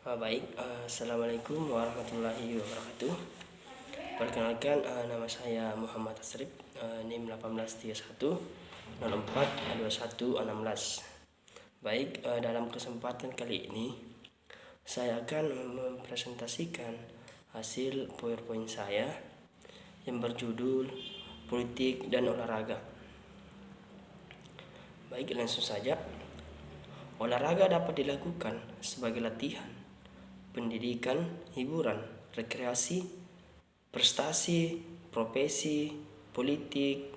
Assalamualaikum warahmatullahi wabarakatuh. Perkenalkan, nama saya Muhammad Asrif, NIM 1831 04 21 16. Dalam kesempatan kali ini saya akan mempresentasikan hasil PowerPoint saya yang berjudul Politik dan Olahraga. Langsung saja. Olahraga dapat dilakukan sebagai latihan, pendidikan, hiburan, rekreasi, prestasi, profesi, politik,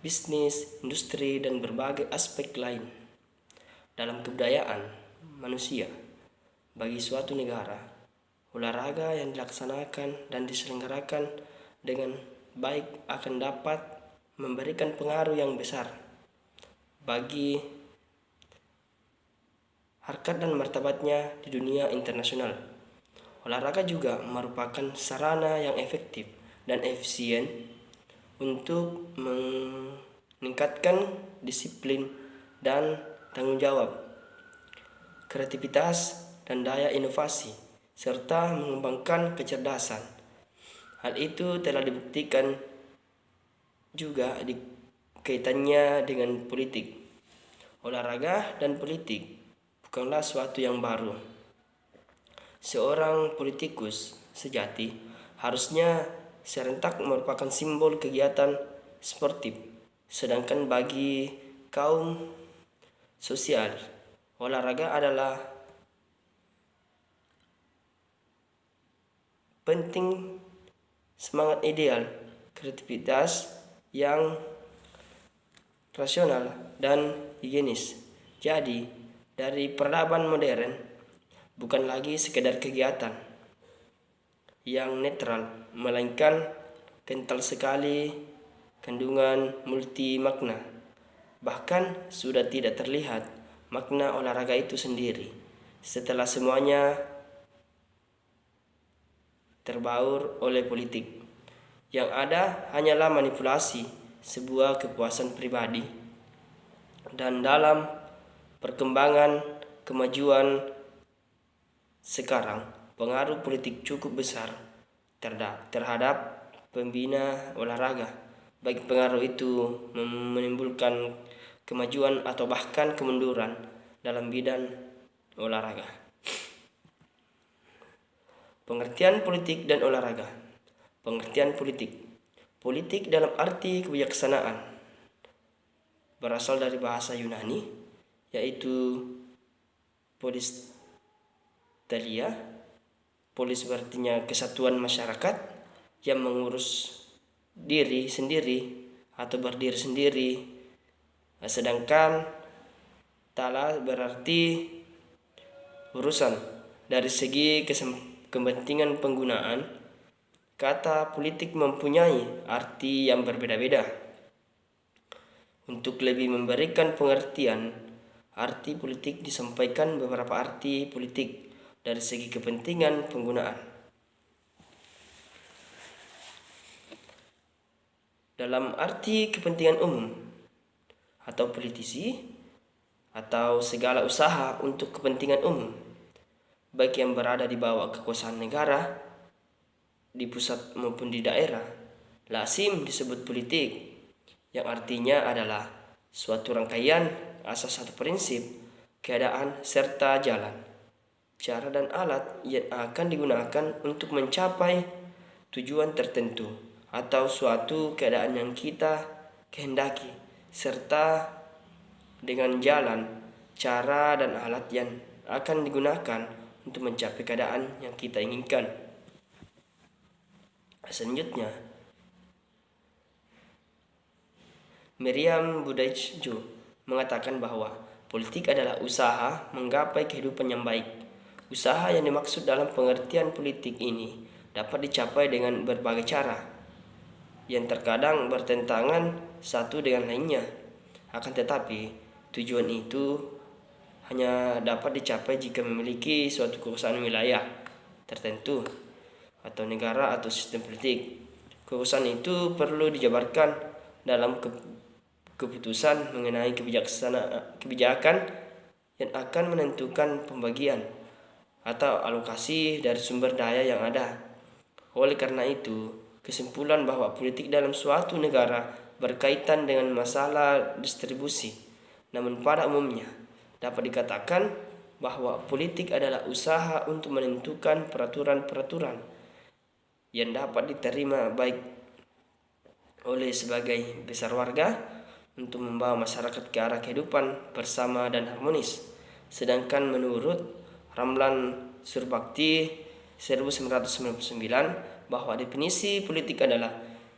bisnis, industri, dan berbagai aspek lain dalam kebudayaan manusia. Bagi suatu negara, olahraga yang dilaksanakan dan diselenggarakan dengan baik akan dapat memberikan pengaruh yang besar bagi harkat dan martabatnya di dunia internasional. Olahraga juga merupakan sarana yang efektif dan efisien untuk meningkatkan disiplin dan tanggung jawab, kreativitas dan daya inovasi, serta mengembangkan kecerdasan. Hal itu telah dibuktikan juga di kaitannya dengan politik. Olahraga dan politik bukanlah suatu yang baru. Seorang politikus sejati harusnya serentak merupakan simbol kegiatan sportif. Sedangkan bagi kaum sosial, olahraga adalah penting, semangat ideal, kreativitas yang rasional dan higienis. Jadi, dari peradaban modern bukan lagi sekedar kegiatan yang netral, melainkan kental sekali kandungan multi makna. Bahkan sudah tidak terlihat makna olahraga itu sendiri setelah semuanya terbaur oleh politik. Yang ada hanyalah manipulasi, sebuah kepuasan pribadi. Dan dalam perkembangan kemajuan sekarang, pengaruh politik cukup besar terhadap pembina olahraga. Baik pengaruh itu menimbulkan kemajuan atau bahkan kemunduran dalam bidang olahraga. Pengertian politik dan olahraga. Pengertian politik. Politik dalam arti kebijaksanaan berasal dari bahasa Yunani, yaitu polistelia. Polis berartinya kesatuan masyarakat yang mengurus diri sendiri atau berdiri sendiri, sedangkan tala berarti urusan. Dari segi kepentingan penggunaan, kata politik mempunyai arti yang berbeda-beda. Untuk lebih memberikan pengertian arti politik, disampaikan beberapa arti politik dari segi kepentingan penggunaan. Dalam arti kepentingan umum atau politisi atau segala usaha untuk kepentingan umum, baik yang berada di bawah kekuasaan negara, di pusat maupun di daerah, lazim disebut politik, yang artinya adalah suatu rangkaian asas atau prinsip, keadaan, serta jalan, cara dan alat yang akan digunakan untuk mencapai tujuan tertentu atau suatu keadaan yang kita kehendaki, serta dengan jalan, cara dan alat yang akan digunakan untuk mencapai keadaan yang kita inginkan. Selanjutnya, Miriam Budajju mengatakan bahwa politik adalah usaha menggapai kehidupan yang baik. Usaha yang dimaksud dalam pengertian politik ini dapat dicapai dengan berbagai cara yang terkadang bertentangan satu dengan lainnya. Akan tetapi, tujuan itu hanya dapat dicapai jika memiliki suatu kekuasaan wilayah tertentu atau negara atau sistem politik. Kekuasaan itu perlu dijabarkan dalam keputusan mengenai kebijakan yang akan menentukan pembagian atau alokasi dari sumber daya yang ada. Oleh karena itu, kesimpulan bahwa politik dalam suatu negara berkaitan dengan masalah distribusi. Namun pada umumnya dapat dikatakan bahwa politik adalah usaha untuk menentukan peraturan-peraturan yang dapat diterima baik oleh sebagai besar warga untuk membawa masyarakat ke arah kehidupan bersama dan harmonis. Sedangkan menurut Ramlan Surbakti 1999 bahwa definisi politik adalah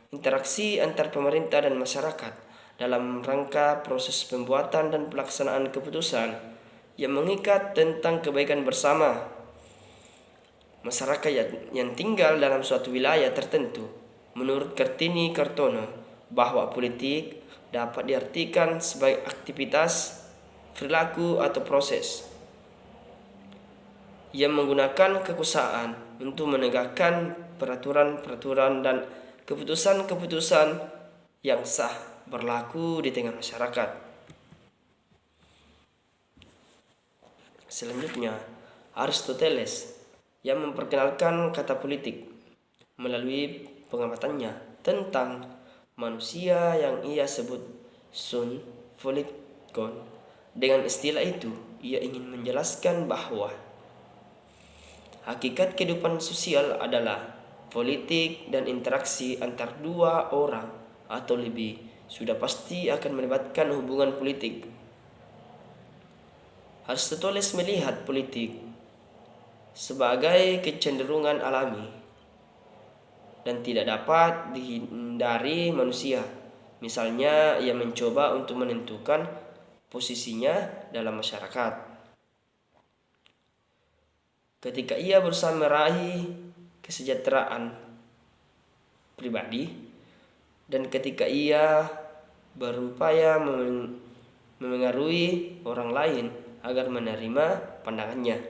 interaksi antar pemerintah dan masyarakat dalam rangka proses pembuatan dan pelaksanaan keputusan yang mengikat tentang kebaikan bersama masyarakat yang tinggal dalam suatu wilayah tertentu. Menurut Kartini Kartono, bahwa politik dapat diartikan sebagai aktivitas, perilaku atau proses yang menggunakan kekuasaan untuk menegakkan peraturan-peraturan dan keputusan-keputusan yang sah berlaku di tengah masyarakat. Selanjutnya, Aristoteles yang memperkenalkan kata politik melalui pengamatannya tentang manusia yang ia sebut sun politikon. Dengan istilah itu, ia ingin menjelaskan bahwa hakikat kehidupan sosial adalah politik dan interaksi antar dua orang atau lebih sudah pasti akan melibatkan hubungan politik. Aristoteles melihat politik sebagai kecenderungan alami dan tidak dapat dihindari manusia. Misalnya, ia mencoba untuk menentukan posisinya dalam masyarakat. Ketika ia berusaha meraih kesejahteraan pribadi dan ketika ia berupaya memengaruhi orang lain agar menerima pandangannya.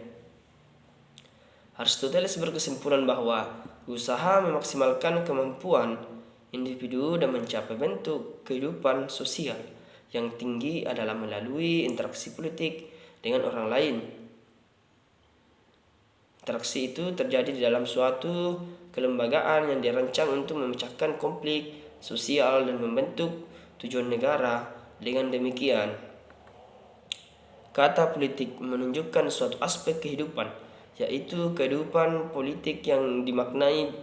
Aristoteles berkesimpulan bahwa usaha memaksimalkan kemampuan individu dan mencapai bentuk kehidupan sosial yang tinggi adalah melalui interaksi politik dengan orang lain. Interaksi itu terjadi di dalam suatu kelembagaan yang dirancang untuk memecahkan konflik sosial dan membentuk tujuan negara. Dengan demikian, kata politik menunjukkan suatu aspek kehidupan, yaitu kehidupan politik yang dimaknai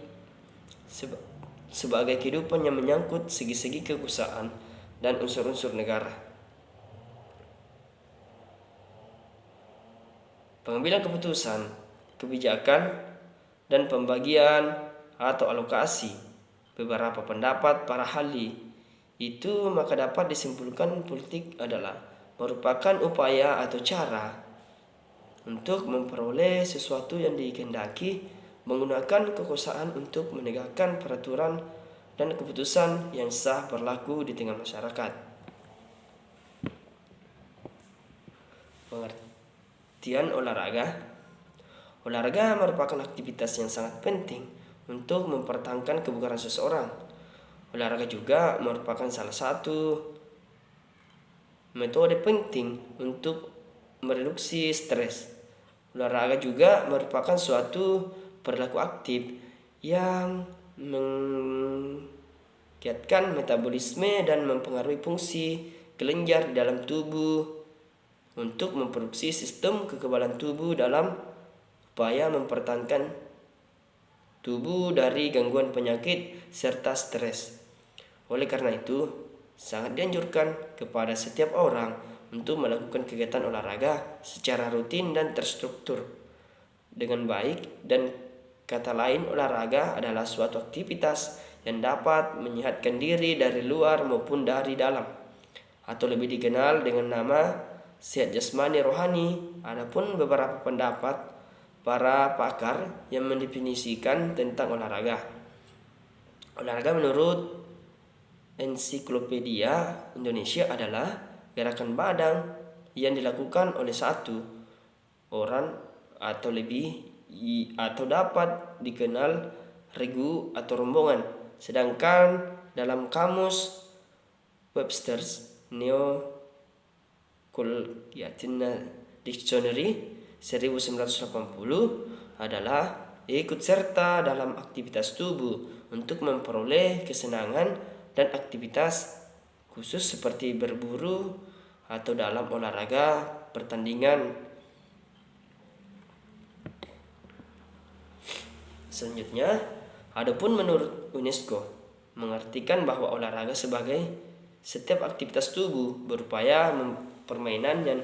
sebagai kehidupan yang menyangkut segi-segi kekuasaan dan unsur-unsur negara. Pengambilan keputusan, kebijakan, dan pembagian atau alokasi beberapa pendapat para ahli itu, maka dapat disimpulkan politik adalah merupakan upaya atau cara untuk memperoleh sesuatu yang dikehendaki menggunakan kekuasaan untuk menegakkan peraturan dan keputusan yang sah berlaku di tengah masyarakat. Pengertian olahraga. Olahraga merupakan aktivitas yang sangat penting untuk mempertahankan kebugaran seseorang. Olahraga juga merupakan salah satu metode penting untuk mereduksi stres. Olahraga juga merupakan suatu perilaku aktif yang mengiatkan metabolisme dan mempengaruhi fungsi kelenjar di dalam tubuh untuk memproduksi sistem kekebalan tubuh dalam upaya mempertahankan tubuh dari gangguan penyakit serta stres. Oleh karena itu, sangat dianjurkan kepada setiap orang untuk melakukan kegiatan olahraga secara rutin dan terstruktur dengan baik. Dan kata lain, olahraga adalah suatu aktivitas yang dapat menyehatkan diri dari luar maupun dari dalam, atau lebih dikenal dengan nama sehat jasmani rohani. Adapun beberapa pendapat para pakar yang mendefinisikan tentang olahraga. Olahraga menurut Ensiklopedia Indonesia adalah gerakan badan yang dilakukan oleh satu orang atau lebih atau dapat dikenal regu atau rombongan. Sedangkan dalam kamus Webster's New Collegiate Dictionary 1980 adalah ikut serta dalam aktivitas tubuh untuk memperoleh kesenangan dan aktivitas khusus seperti berburu atau dalam olahraga pertandingan. Selanjutnya, adapun menurut UNESCO mengartikan bahwa olahraga sebagai setiap aktivitas tubuh berupaya permainan yang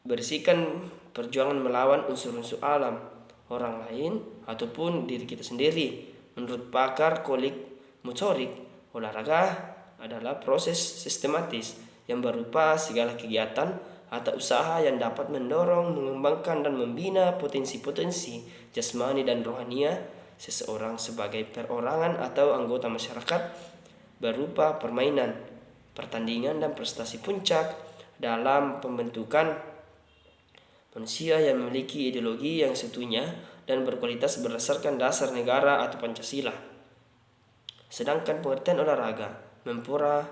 berisikan perjuangan melawan unsur-unsur alam, orang lain, ataupun diri kita sendiri. Menurut pakar kolik motorik, olahraga adalah proses sistematis yang berupa segala kegiatan atau usaha yang dapat mendorong, mengembangkan, dan membina potensi-potensi jasmani dan rohania seseorang sebagai perorangan atau anggota masyarakat berupa permainan, pertandingan, dan prestasi puncak dalam pembentukan manusia yang memiliki ideologi yang seutuhnya dan berkualitas berdasarkan dasar negara atau Pancasila. Sedangkan pengertian olahraga mempura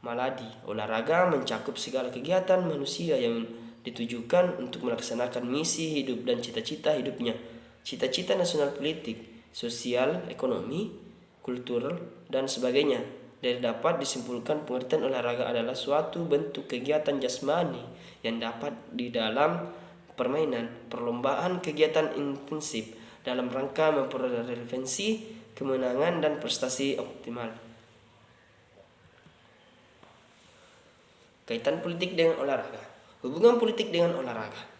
maladi. Olahraga mencakup segala kegiatan manusia yang ditujukan untuk melaksanakan misi hidup dan cita-cita hidupnya. Cita-cita nasional politik, sosial, ekonomi, kultural, dan sebagainya. Dari dapat disimpulkan pengertian olahraga adalah suatu bentuk kegiatan jasmani yang dapat di dalam permainan, perlombaan, kegiatan intensif dalam rangka memperoleh relevansi, kemenangan, dan prestasi optimal. Kaitan politik dengan olahraga. Hubungan politik dengan olahraga.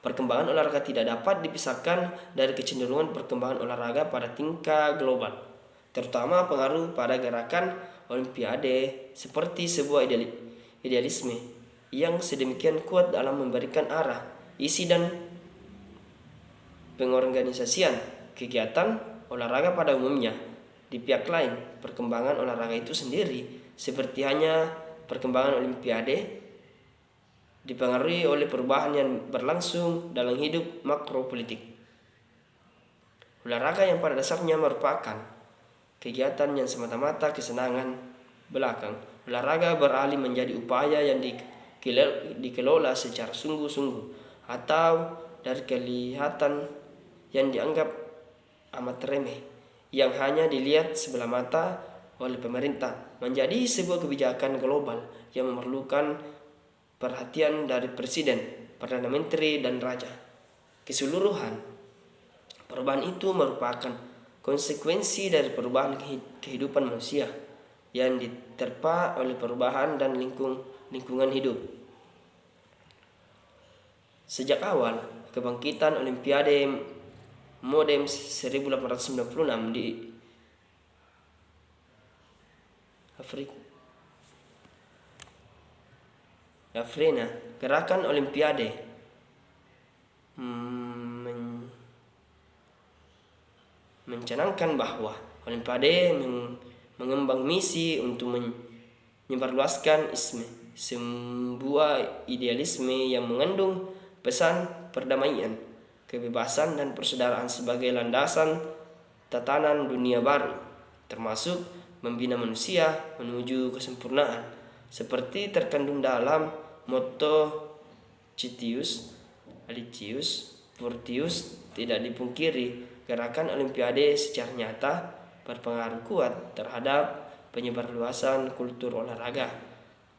Perkembangan olahraga tidak dapat dipisahkan dari kecenderungan perkembangan olahraga pada tingkat global, terutama pengaruh pada gerakan olimpiade seperti sebuah idealisme yang sedemikian kuat dalam memberikan arah, isi, dan pengorganisasian kegiatan olahraga pada umumnya. Di pihak lain, perkembangan olahraga itu sendiri, seperti hanya perkembangan olimpiade, dipengaruhi oleh perubahan yang berlangsung dalam hidup makropolitik. Olahraga yang pada dasarnya merupakan kegiatan yang semata-mata kesenangan belakang. Olahraga beralih menjadi upaya yang dikelola secara sungguh-sungguh atau dari kelihatan yang dianggap amat remeh, yang hanya dilihat sebelah mata oleh pemerintah, menjadi sebuah kebijakan global yang memerlukan perhatian dari presiden, perdana menteri, dan raja. Keseluruhan perubahan itu merupakan konsekuensi dari perubahan kehidupan manusia yang diterpa oleh perubahan dan lingkungan hidup. Sejak awal kebangkitan Olimpiade Modern 1896 di Afrika, gerakan Olimpiade mencanangkan bahwa Olimpiade mengembang misi untuk menyebarluaskan isme, sebuah idealisme yang mengandung pesan perdamaian, kebebasan, dan persaudaraan sebagai landasan tatanan dunia baru, termasuk membina manusia menuju kesempurnaan, seperti terkandung dalam motto Citius Alicius Fortius. Tidak dipungkiri, gerakan Olimpiade secara nyata berpengaruh kuat terhadap penyebarluasan kultur olahraga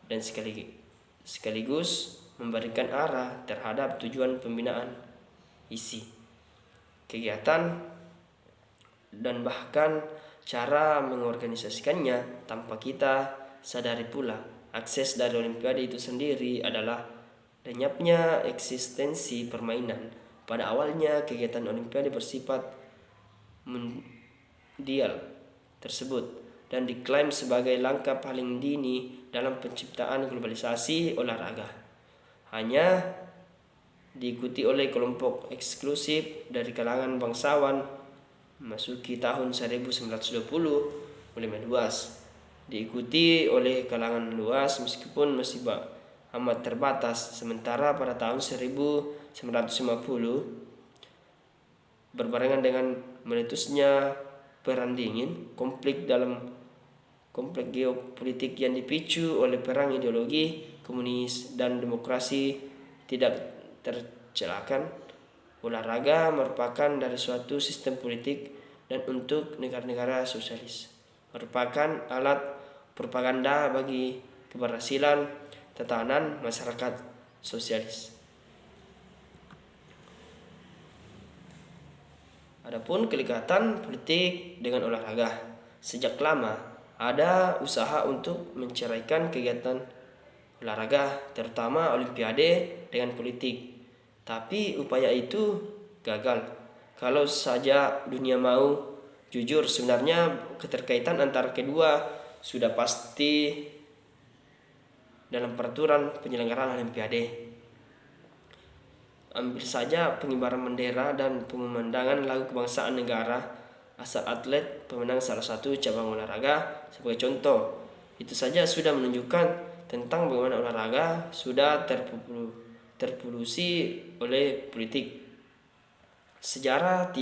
dan sekaligus memberikan arah terhadap tujuan pembinaan, isi, kegiatan, dan bahkan cara mengorganisasikannya. Tanpa kita sadari pula, akses dari Olimpiade itu sendiri adalah lenyapnya eksistensi permainan. Pada awalnya kegiatan Olimpiade bersifat mundial tersebut dan diklaim sebagai langkah paling dini dalam penciptaan globalisasi olahraga. Hanya diikuti oleh kelompok eksklusif dari kalangan bangsawan. Memasuki tahun 1920 mulai meluas, diikuti oleh kalangan luas meskipun masih amat terbatas. Sementara pada tahun 1950, berbarengan dengan meletusnya perang dingin, konflik geopolitik yang dipicu oleh perang ideologi komunis dan demokrasi tidak tercelakkan, olahraga merupakan dari suatu sistem politik dan untuk negara-negara sosialis, merupakan alat propaganda bagi keberhasilan tatanan masyarakat sosialis. Adapun kelikatan politik dengan olahraga, sejak lama ada usaha untuk menceraikan kegiatan olahraga, terutama olimpiade dengan politik. Tapi upaya itu gagal. Kalau saja dunia mau jujur, sebenarnya keterkaitan antara kedua sudah pasti dalam peraturan penyelenggaraan olimpiade. Ambil saja pengibaran bendera dan pemandangan lagu kebangsaan negara asal atlet pemenang salah satu cabang olahraga sebagai contoh. Itu saja sudah menunjukkan tentang bagaimana olahraga sudah terpolusi oleh politik. Sejarah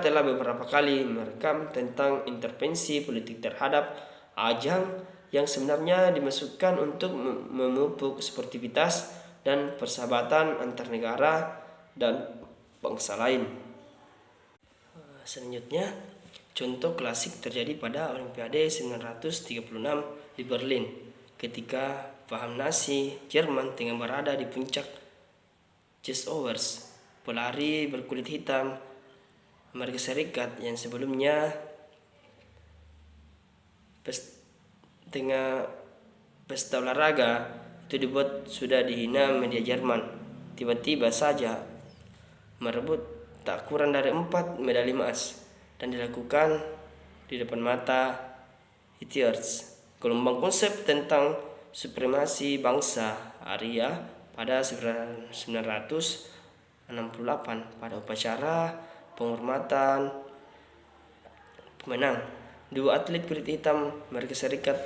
telah beberapa kali merekam tentang intervensi politik terhadap ajang yang sebenarnya dimasukkan untuk memupuk sportivitas dan persahabatan antar negara dan bangsa lain. Selanjutnya, contoh klasik terjadi pada Olimpiade 1936 di Berlin, ketika paham Nazi Jerman tengah berada di puncak. Jesse Owens, pelari berkulit hitam Amerika Serikat yang sebelumnya pesta olahraga itu dibuat sudah dihina media Jerman, tiba-tiba saja merebut tak kurang dari 4 medali emas dan dilakukan di depan mata Hittiers. Gelombang konsep tentang supremasi bangsa Arya pada 1968 pada upacara penghormatan pemenang. Dua atlet kulit hitam Amerika Serikat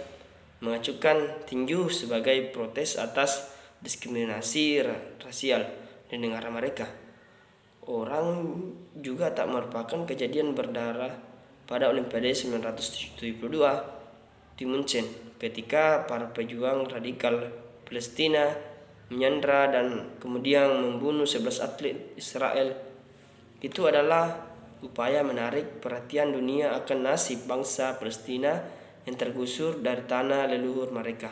mengacukan tinju sebagai protes atas diskriminasi rasial di negara mereka. Orang juga tak merupakan kejadian berdarah pada Olimpiade 1972 di Munchen, ketika para pejuang radikal Palestina menyandra dan kemudian membunuh 11 atlet Israel. Itu adalah upaya menarik perhatian dunia akan nasib bangsa Palestina yang tergusur dari tanah leluhur mereka.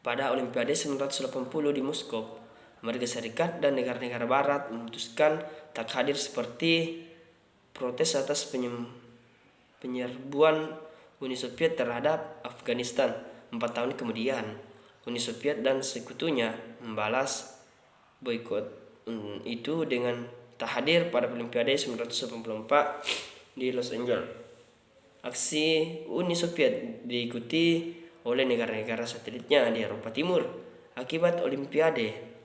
Pada Olimpiade 1980 di Moskow, Amerika Serikat dan negara-negara barat memutuskan tak hadir seperti protes atas penyerbuan Uni Soviet terhadap Afghanistan. 4 tahun kemudian, Uni Soviet dan sekutunya membalas boikot itu dengan tak hadir pada Olimpiade 1984 di Los Angeles. Aksi Uni Soviet diikuti oleh negara-negara satelitnya di Eropa Timur. Akibat Olimpiade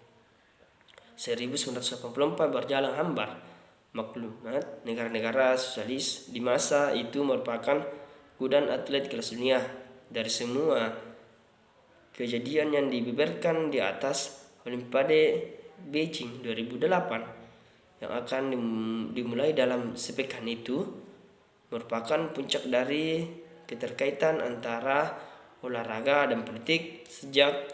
1984 berjalan hambar, maklumat negara-negara sosialis di masa itu merupakan gudang atlet kelas dunia. Dari semua kejadian yang dibeberkan di atas, Olimpiade Beijing 2008 yang akan dimulai dalam sepekan itu merupakan puncak dari keterkaitan antara olahraga dan politik sejak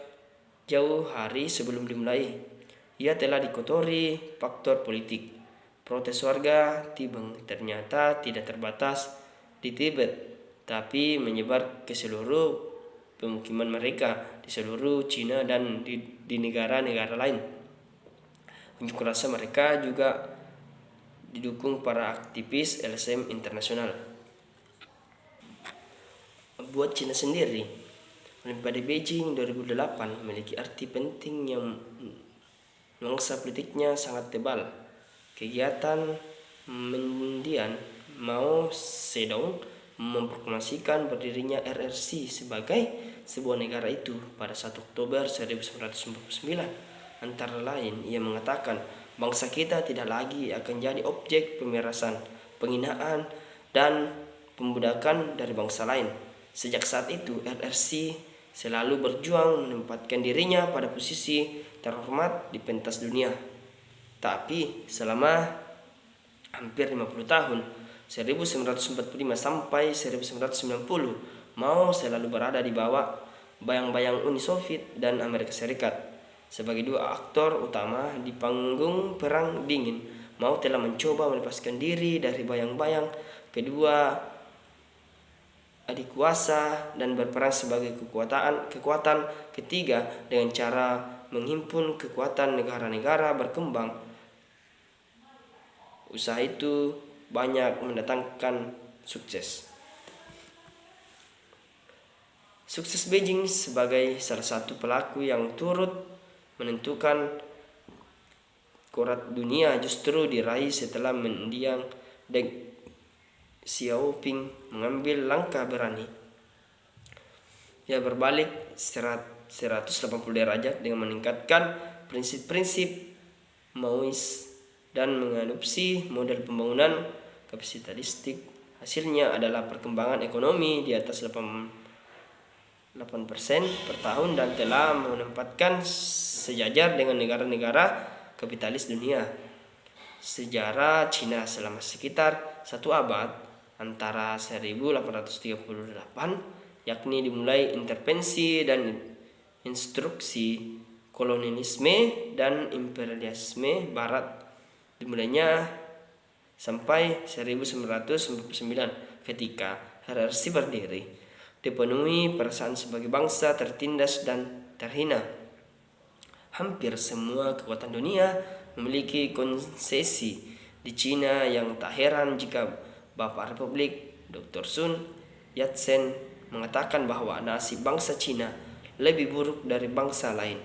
jauh hari sebelum dimulai. Ia telah dikotori faktor politik. Protes warga Tibet ternyata tidak terbatas di Tibet, tapi menyebar ke seluruh pemukiman mereka di seluruh Cina dan di negara-negara lain. Unjuk rasa mereka juga didukung para aktivis LSM internasional. Buat Cina sendiri, Olimpiade Beijing 2008 memiliki arti penting yang nuansa politiknya sangat tebal. Kegiatan mendiang Mao Zedong memproklamasikan berdirinya RRC sebagai sebuah negara itu pada 1 Oktober 1949. Antara lain, ia mengatakan bangsa kita tidak lagi akan jadi objek pemerasan, penghinaan, dan pembudakan dari bangsa lain. Sejak saat itu, RRC selalu berjuang menempatkan dirinya pada posisi terhormat di pentas dunia. Tapi selama hampir 50 tahun, 1945 sampai 1990, Mao selalu berada di bawah bayang-bayang Uni Soviet dan Amerika Serikat sebagai dua aktor utama di panggung Perang Dingin. Mao telah mencoba melepaskan diri dari bayang-bayang kedua adik kuasa dan berperan sebagai kekuatan ketiga dengan cara menghimpun kekuatan negara-negara berkembang. Usaha itu banyak mendatangkan sukses. Sukses Beijing sebagai salah satu pelaku yang turut menentukan korat dunia justru diraih setelah mendiang Deng Xiaoping mengambil langkah berani. Ia berbalik 180 derajat dengan meningkatkan prinsip-prinsip Maois dan mengadopsi model pembangunan kapitalistik. Hasilnya adalah perkembangan ekonomi di atas 8% per tahun dan telah menempatkan sejajar dengan negara-negara kapitalis dunia. Sejarah Cina selama sekitar satu abad antara 1838 yakni dimulai intervensi dan instruksi kolonialisme dan imperialisme barat dimulainya sampai 1949 ketika RRC berdiri, dipenuhi perasaan sebagai bangsa tertindas dan terhina. Hampir semua kekuatan dunia memiliki konsesi di Cina yang tak heran jika Bapak Republik Dr. Sun Yat-sen mengatakan bahwa nasib bangsa Cina lebih buruk dari bangsa lain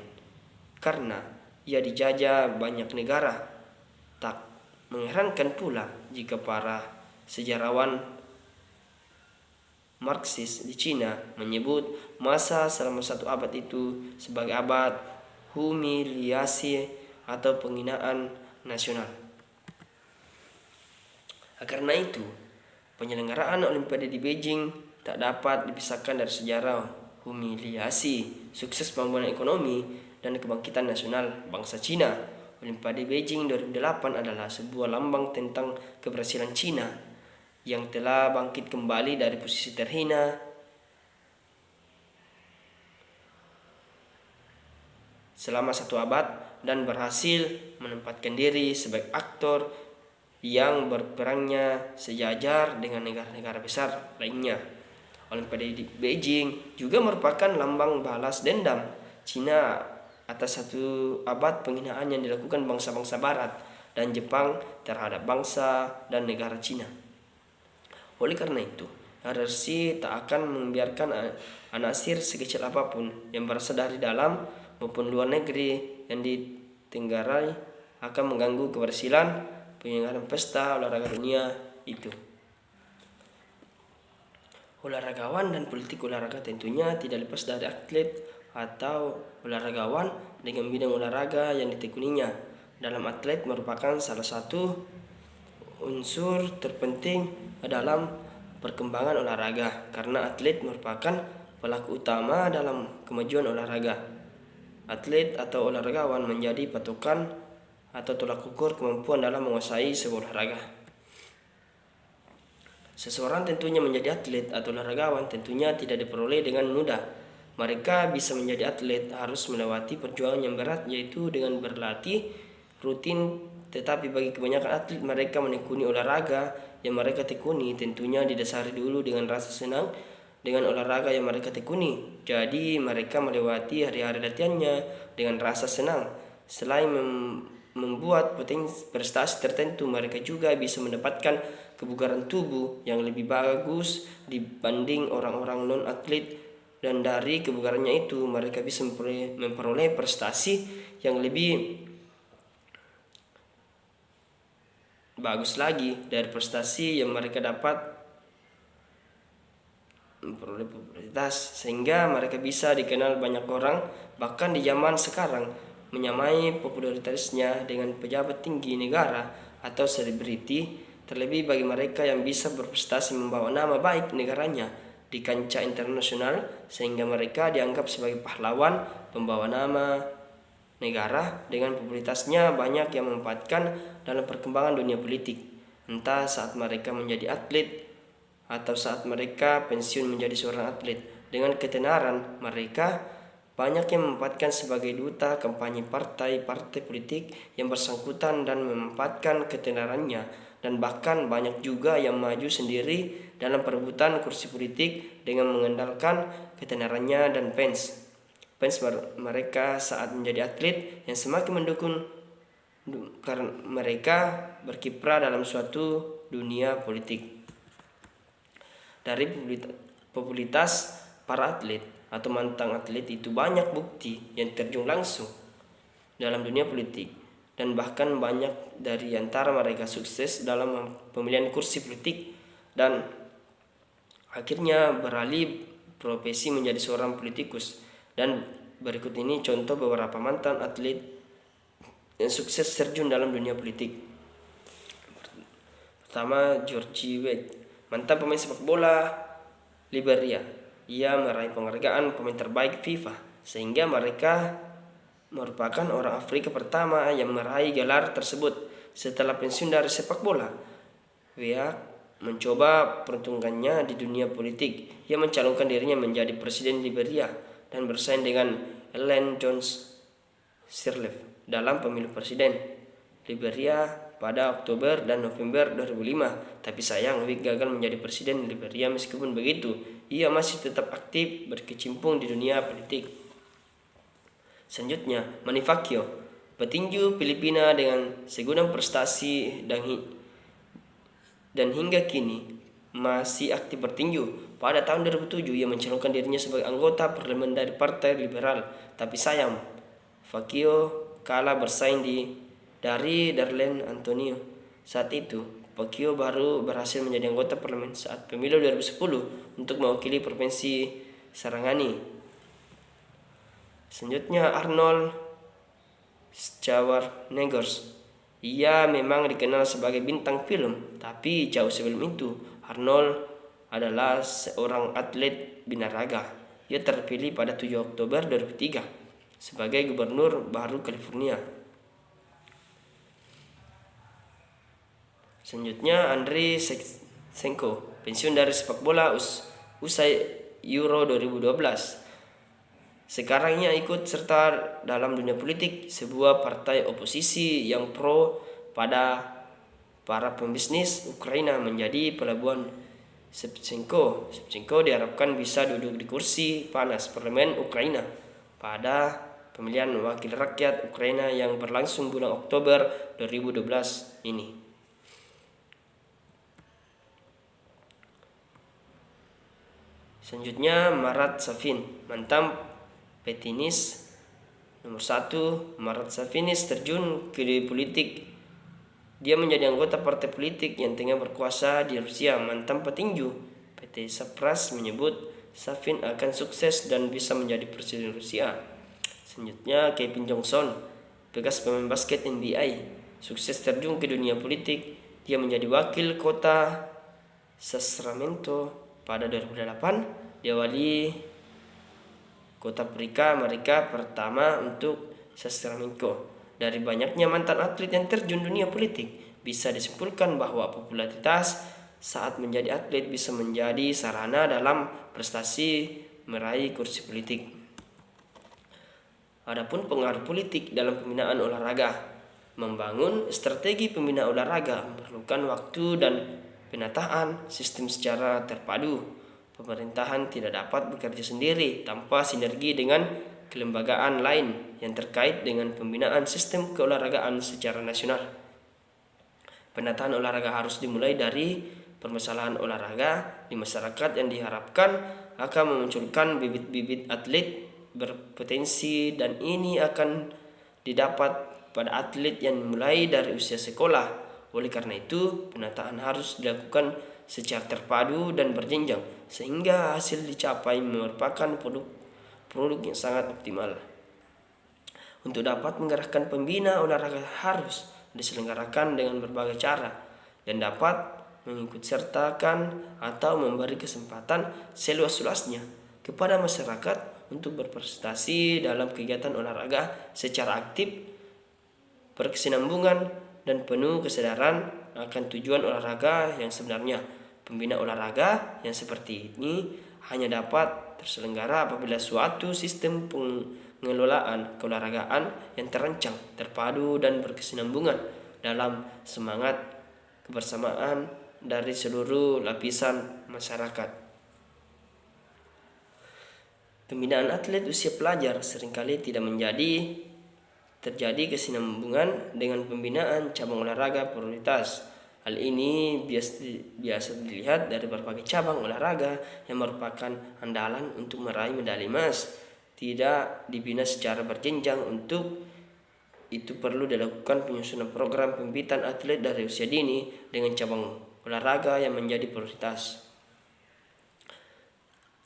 karena ia dijajah banyak negara. Tak mengherankan pula jika para sejarawan Marxis di Cina menyebut masa selama satu abad itu sebagai abad humiliasi atau penghinaan nasional. Karena itu, penyelenggaraan Olimpiade di Beijing tak dapat dipisahkan dari sejarah humiliasi, sukses pembangunan ekonomi, dan kebangkitan nasional bangsa Cina. Olimpiade Beijing 2008 adalah sebuah lambang tentang keberhasilan Cina yang telah bangkit kembali dari posisi terhina selama satu abad dan berhasil menempatkan diri sebagai aktor yang berperangnya sejajar dengan negara-negara besar lainnya. Olimpiade di Beijing juga merupakan lambang balas dendam Cina atas satu abad penghinaan yang dilakukan bangsa-bangsa Barat dan Jepang terhadap bangsa dan negara Cina. Oleh karena itu, RRC tak akan membiarkan anasir sekecil apapun yang berasal dari dalam maupun luar negeri yang ditenggarai akan mengganggu keberhasilan penyelenggaraan pesta olahraga dunia itu. Olahragawan dan politik olahraga tentunya tidak lepas dari atlet atau olahragawan dengan bidang olahraga yang ditekuninya. Dalam atlet merupakan salah satu unsur terpenting dalam perkembangan olahraga karena atlet merupakan pelaku utama dalam kemajuan olahraga. Atlet atau olahragawan menjadi patokan atau tolak ukur kemampuan dalam menguasai sebuah olahraga. Seseorang tentunya menjadi atlet atau olahragawan tentunya tidak diperoleh dengan mudah. Mereka bisa menjadi atlet harus melewati perjuangan yang berat yaitu dengan berlatih rutin, tetapi bagi kebanyakan atlet mereka menekuni olahraga yang mereka tekuni tentunya didasari dulu dengan rasa senang dengan olahraga yang mereka tekuni. Jadi mereka melewati hari-hari latihannya dengan rasa senang. Selain membuat potensi prestasi tertentu, mereka juga bisa mendapatkan kebugaran tubuh yang lebih bagus dibanding orang-orang non-atlet, dan dari kebugarannya itu mereka bisa memperoleh prestasi yang lebih bagus lagi dari prestasi yang mereka dapat memperoleh popularitas sehingga mereka bisa dikenal banyak orang, bahkan di zaman sekarang menyamai popularitasnya dengan pejabat tinggi negara atau selebriti. Terlebih bagi mereka yang bisa berprestasi membawa nama baik negaranya di kancah internasional sehingga mereka dianggap sebagai pahlawan pembawa nama negara. Dengan popularitasnya banyak yang memanfaatkan dalam perkembangan dunia politik, entah saat mereka menjadi atlet atau saat mereka pensiun menjadi seorang atlet. Dengan ketenaran, mereka banyak yang memanfaatkan sebagai duta kampanye partai-partai politik yang bersangkutan dan memanfaatkan ketenarannya, dan bahkan banyak juga yang maju sendiri dalam perebutan kursi politik dengan mengandalkan ketenarannya dan fans mereka saat menjadi atlet yang semakin mendukung karena mereka berkiprah dalam suatu dunia politik. Dari popularitas para atlet atau mantan atlet itu banyak bukti yang terjun langsung dalam dunia politik, dan bahkan banyak dari antara mereka sukses dalam pemilihan kursi politik dan akhirnya beralih profesi menjadi seorang politikus. Dan berikut ini contoh beberapa mantan atlet yang sukses terjun dalam dunia politik. Pertama, George Weah, mantan pemain sepak bola Liberia. Ia meraih penghargaan pemain terbaik FIFA, sehingga mereka merupakan orang Afrika pertama yang meraih gelar tersebut. Setelah pensiun dari sepak bola, Weah mencoba peruntungannya di dunia politik. Ia mencalonkan dirinya menjadi presiden Liberia dan bersaing dengan Ellen Johnson Sirleaf dalam pemilu presiden Liberia pada Oktober dan November 2005. Tapi sayang, Weah gagal menjadi presiden Liberia. Meskipun begitu, ia masih tetap aktif berkecimpung di dunia politik. Selanjutnya, Manny Pacquiao, petinju Filipina dengan segudang prestasi dan hingga kini masih aktif bertinju. Pada tahun 2007, ia mencalonkan dirinya sebagai anggota parlemen dari Partai Liberal. Tapi sayang, Pacquiao kalah bersaing dari Darlene Antonio. Saat itu, Pacquiao baru berhasil menjadi anggota parlemen saat pemilu 2010 untuk mewakili provinsi Sarangani. Selanjutnya, Arnold Schwarzenegger. Ia memang dikenal sebagai bintang film, tapi jauh sebelum itu, Arnold adalah seorang atlet binaraga. Ia terpilih pada 7 Oktober 2003 sebagai gubernur baru California. Selanjutnya, Andriy Shevchenko, pensiun dari sepak bola usai Euro 2012. Sekarang ia ikut serta dalam dunia politik, sebuah partai oposisi yang pro pada para pembisnis Ukraina menjadi pelabuhan Shevchenko diharapkan bisa duduk di kursi panas parlemen Ukraina pada pemilihan wakil rakyat Ukraina yang berlangsung bulan Oktober 2012 ini. Selanjutnya, Marat Safin, mantan petenis nomor 1. Marat Safin terjun ke politik. Dia menjadi anggota partai politik yang tengah berkuasa di Rusia. Mantan petinju PT Sapras menyebut Safin akan sukses dan bisa menjadi presiden Rusia. Selanjutnya, Kevin Johnson, bekas pemain basket NBA, sukses terjun ke dunia politik. Dia menjadi wakil kota Sacramento pada 2008. Dia wali kota mereka pertama untuk Sacramento. Dari banyaknya mantan atlet yang terjun dunia politik, bisa disimpulkan bahwa popularitas saat menjadi atlet bisa menjadi sarana dalam prestasi meraih kursi politik. Adapun pengaruh politik dalam pembinaan olahraga. Membangun strategi pembinaan olahraga memerlukan waktu dan penataan sistem secara terpadu. Pemerintahan tidak dapat bekerja sendiri tanpa sinergi dengan kelembagaan lain yang terkait dengan pembinaan sistem keolahragaan secara nasional. Penataan olahraga harus dimulai dari permasalahan olahraga di masyarakat yang diharapkan akan memunculkan bibit-bibit atlet berpotensi, dan ini akan didapat pada atlet yang mulai dari usia sekolah. Oleh karena itu, penataan harus dilakukan secara terpadu dan berjenjang sehingga hasil dicapai merupakan produk yang sangat optimal. Untuk dapat menggerakkan pembina olahraga harus diselenggarakan dengan berbagai cara dan dapat mengikut sertakan atau memberi kesempatan seluas-luasnya kepada masyarakat untuk berprestasi dalam kegiatan olahraga secara aktif, berkesinambungan, dan penuh kesadaran akan tujuan olahraga yang sebenarnya. Pembina olahraga yang seperti ini hanya dapat terselenggara apabila suatu sistem pengelolaan keolahragaan yang terancang, terpadu, dan berkesinambungan dalam semangat kebersamaan dari seluruh lapisan masyarakat. Pembinaan atlet usia pelajar seringkali tidak terjadi kesinambungan dengan pembinaan cabang olahraga prioritas. Hal ini biasa dilihat dari berbagai cabang olahraga yang merupakan andalan untuk meraih medali emas. Tidak dibina secara berjenjang. Untuk itu perlu dilakukan penyusunan program pembibitan atlet dari usia dini dengan cabang olahraga yang menjadi prioritas.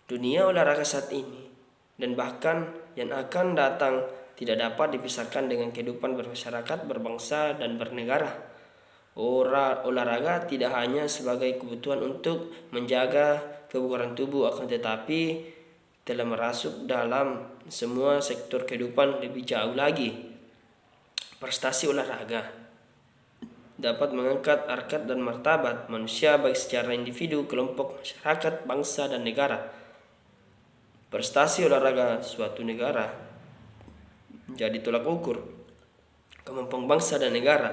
Dunia olahraga saat ini dan bahkan yang akan datang tidak dapat dipisahkan dengan kehidupan bermasyarakat, berbangsa, dan bernegara. Olahraga tidak hanya sebagai kebutuhan untuk menjaga kebugaran tubuh, akan tetapi telah merasuk dalam semua sektor kehidupan lebih jauh lagi. Prestasi olahraga dapat mengangkat harkat dan martabat manusia baik secara individu, kelompok, masyarakat, bangsa, dan negara. Prestasi olahraga suatu negara menjadi tolak ukur kemampuan bangsa dan negara.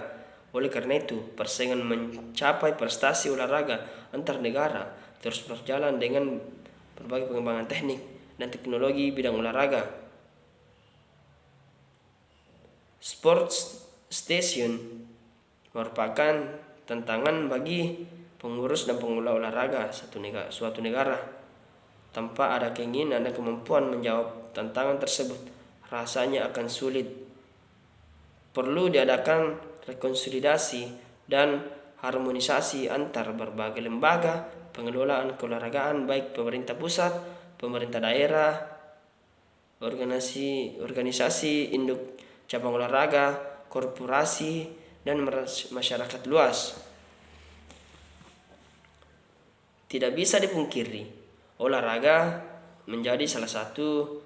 Oleh karena itu, persaingan mencapai prestasi olahraga antar negara terus berjalan dengan berbagai pengembangan teknik dan teknologi bidang olahraga. Sports Station merupakan tantangan bagi pengurus dan pengelola olahraga suatu negara. Tanpa ada keinginan dan kemampuan menjawab tantangan tersebut, rasanya akan sulit. Perlu diadakan rekonsolidasi dan harmonisasi antar berbagai lembaga pengelolaan keolahragaan baik pemerintah pusat, pemerintah daerah, organisasi induk cabang olahraga, korporasi, dan masyarakat luas. Tidak bisa dipungkiri, olahraga menjadi salah satu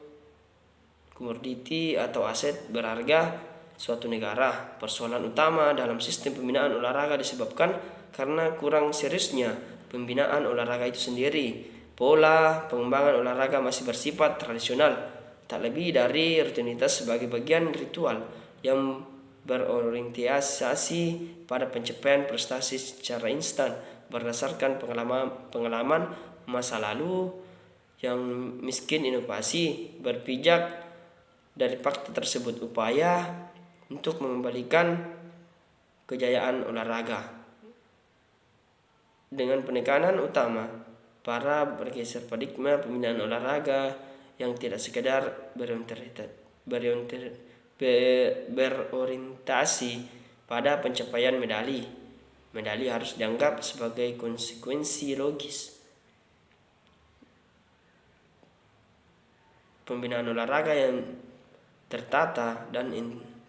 komoditi atau aset berharga suatu negara. Persoalan utama dalam sistem pembinaan olahraga disebabkan karena kurang seriusnya pembinaan olahraga itu sendiri. Pola pengembangan olahraga masih bersifat tradisional, tak lebih dari rutinitas sebagai bagian ritual yang berorientasi pada pencapaian prestasi secara instan berdasarkan pengalaman masa lalu yang miskin inovasi. Berpijak dari fakta tersebut, upaya untuk mengembalikan kejayaan olahraga dengan penekanan utama para bergeser paradigma pembinaan olahraga yang tidak sekedar berorientasi pada pencapaian medali. Medali harus dianggap sebagai konsekuensi logis. Pembinaan olahraga yang tertata dan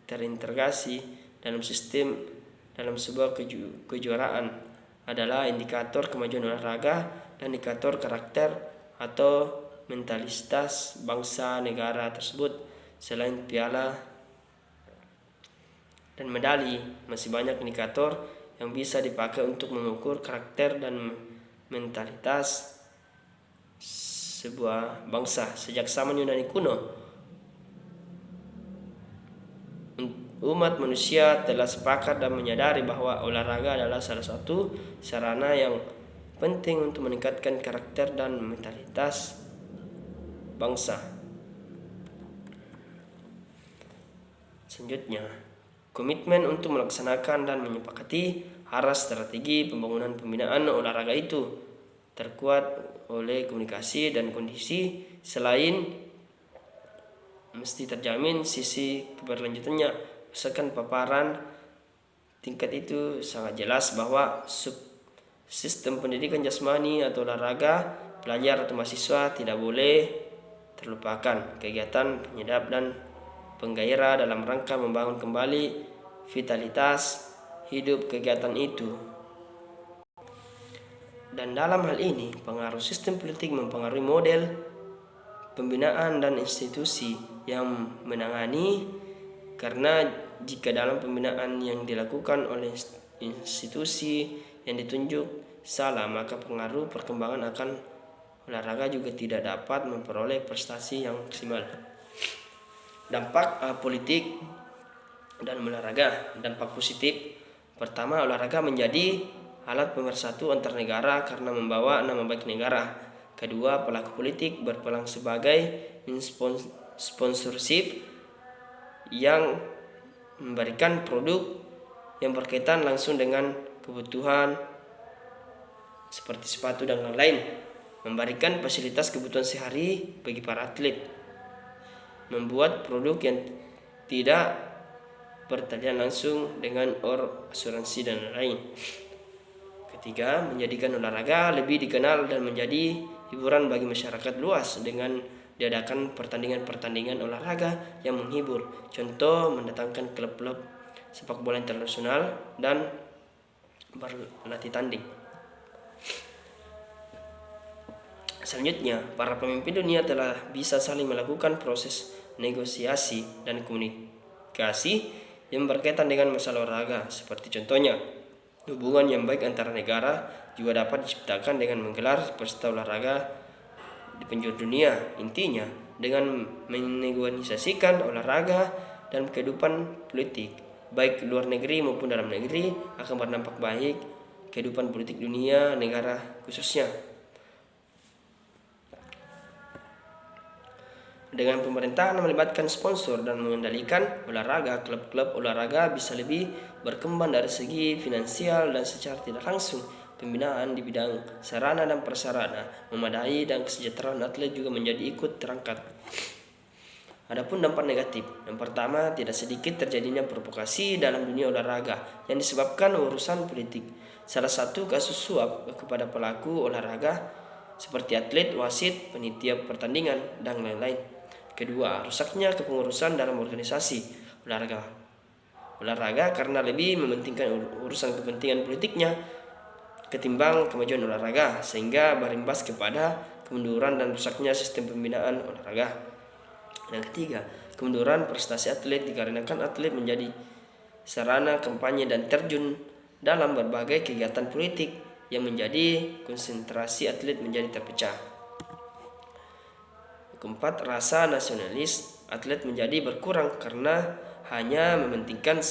terintegrasi dalam sebuah kejuaraan adalah indikator kemajuan olahraga dan indikator karakter atau mentalitas bangsa negara tersebut. Selain piala dan medali, masih banyak indikator yang bisa dipakai untuk mengukur karakter dan mentalitas sebuah bangsa. Sejak zaman Yunani kuno, umat manusia telah sepakat dan menyadari bahwa olahraga adalah salah satu sarana yang penting untuk meningkatkan karakter dan mentalitas bangsa. Selanjutnya, komitmen untuk melaksanakan dan menyepakati arah strategi pembangunan pembinaan olahraga itu terkuat oleh komunikasi dan kondisi. Selain mesti terjamin sisi keberlanjutannya, berdasarkan paparan tingkat itu sangat jelas bahwa sistem pendidikan jasmani atau olahraga pelajar atau mahasiswa tidak boleh terlupakan. Kegiatan penyedap dan penggairah dalam rangka membangun kembali vitalitas hidup kegiatan itu. Dan dalam hal ini, pengaruh sistem politik mempengaruhi model pembinaan dan institusi yang menangani, karena jika dalam pembinaan yang dilakukan oleh institusi yang ditunjuk salah, maka pengaruh perkembangan akan olahraga juga tidak dapat memperoleh prestasi yang maksimal. Dampak politik dan olahraga. Dampak positif. Pertama, olahraga menjadi alat pemersatu antar negara karena membawa nama baik negara. Kedua, pelaku politik berperan sebagai sponsorship yang memberikan produk yang berkaitan langsung dengan kebutuhan seperti sepatu dan lain-lain, memberikan fasilitas kebutuhan sehari bagi para atlet, membuat produk yang tidak bertalian langsung dengan asuransi dan lain-lain. Ketiga, menjadikan olahraga lebih dikenal dan menjadi hiburan bagi masyarakat luas dengan diadakan pertandingan-pertandingan olahraga yang menghibur. Contoh, mendatangkan klub-klub sepak bola internasional dan berlatih tanding. Selanjutnya, para pemimpin dunia telah bisa saling melakukan proses negosiasi dan komunikasi yang berkaitan dengan masalah olahraga. Seperti contohnya, hubungan yang baik antara negara juga dapat diciptakan dengan menggelar pesta olahraga di penjuru dunia. Intinya, dengan menegosiasikan olahraga dan kehidupan politik, baik luar negeri maupun dalam negeri, akan berdampak baik kehidupan politik dunia negara khususnya. Dengan pemerintahan melibatkan sponsor dan mengendalikan olahraga, klub-klub olahraga bisa lebih berkembang dari segi finansial dan secara tidak langsung. Pembinaan di bidang sarana dan prasarana memadai dan kesejahteraan atlet juga menjadi ikut terangkat. Adapun dampak negatif, yang pertama, tidak sedikit terjadinya provokasi dalam dunia olahraga yang disebabkan urusan politik. Salah satu kasus suap kepada pelaku olahraga seperti atlet, wasit, panitia pertandingan, dan lain-lain. Kedua, rusaknya kepengurusan dalam organisasi olahraga karena lebih mementingkan urusan kepentingan politiknya ketimbang kemajuan olahraga, sehingga berimbas kepada kemunduran dan rusaknya sistem pembinaan olahraga. Yang ketiga, kemunduran prestasi atlet dikarenakan atlet menjadi sarana kampanye dan terjun dalam berbagai kegiatan politik yang menjadi konsentrasi atlet menjadi terpecah. Keempat, rasa nasionalis atlet menjadi berkurang karena hanya mementingkan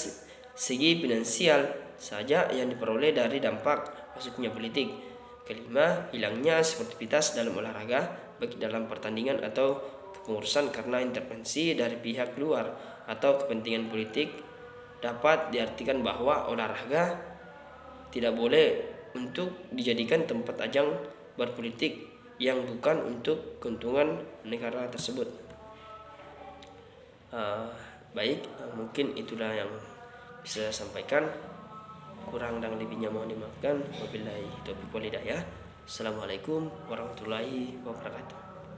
segi finansial saja yang diperoleh dari dampak masuknya politik. Kelima, hilangnya sportivitas dalam olahraga baik dalam pertandingan atau kepengurusan karena intervensi dari pihak luar atau kepentingan politik. Dapat diartikan bahwa olahraga tidak boleh untuk dijadikan tempat ajang berpolitik yang bukan untuk keuntungan negara tersebut. Mungkin itulah yang bisa saya sampaikan. Kurang dan lebihnya mohon dimaafkan. Wabillahi taufiq wal hidayah. Assalamualaikum warahmatullahi wabarakatuh.